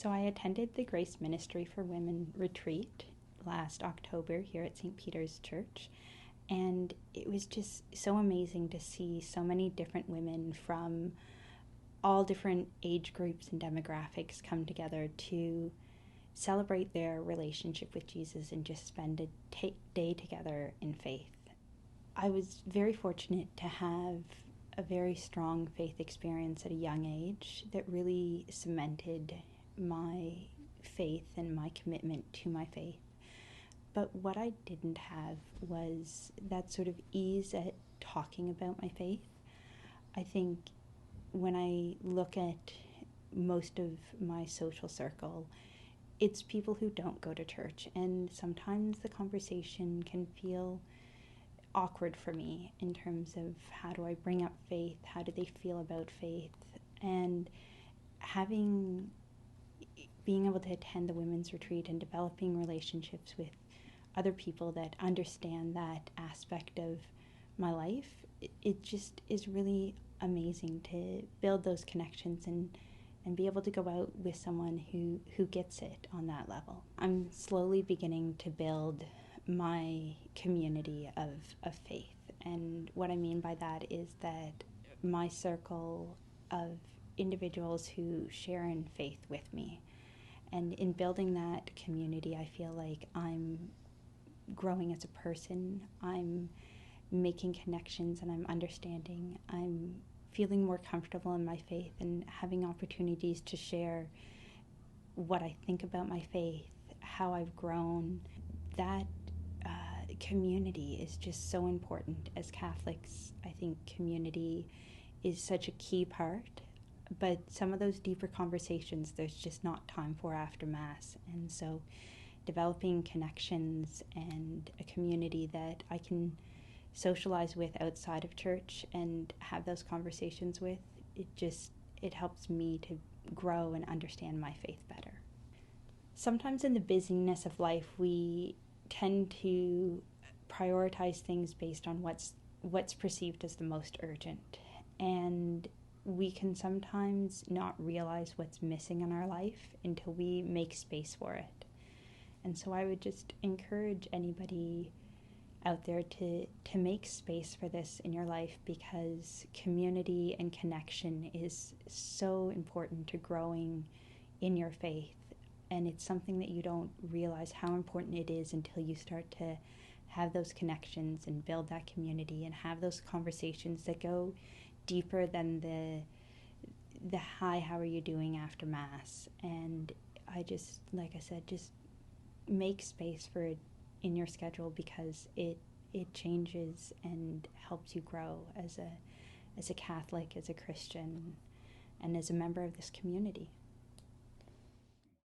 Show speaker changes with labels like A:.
A: So I attended the Grace Ministry for Women retreat last October here at St. Peter's Church, and it was just so amazing to see so many different women from all different age groups and demographics come together to celebrate their relationship with Jesus and just spend a day together in faith. I was very fortunate to have a very strong faith experience at a young age that really cemented my faith and my commitment to my faith. But what I didn't have was that sort of ease at talking about my faith. I think when I look at most of my social circle, it's people who don't go to church, and sometimes the conversation can feel awkward for me in terms of how do I bring up faith, how do they feel about faith, and being able to attend the women's retreat and developing relationships with other people that understand that aspect of my life, it just is really amazing to build those connections and be able to go out with someone who gets it on that level. I'm slowly beginning to build my community of faith. And what I mean by that is that my circle of individuals who share in faith with me. And in building that community, I feel like I'm growing as a person, I'm making connections, and I'm understanding. I'm feeling more comfortable in my faith and having opportunities to share what I think about my faith, how I've grown. That community is just so important. As Catholics, I think community is such a key part, but some of those deeper conversations there's just not time for after Mass. And so developing connections and a community that I can socialize with outside of church and have those conversations with, it helps me to grow and understand my faith better. Sometimes in the busyness of life, we tend to prioritize things based on what's perceived as the most urgent, and we can sometimes not realize what's missing in our life until we make space for it. And so I would just encourage anybody out there to make space for this in your life, because community and connection is so important to growing in your faith. And it's something that you don't realize how important it is until you start to have those connections and build that community and have those conversations that go deeper than the hi, how are you doing after Mass. And I just, like I said, just make space for it in your schedule, because it changes and helps you grow as a Catholic, as a Christian, and as a member of this community.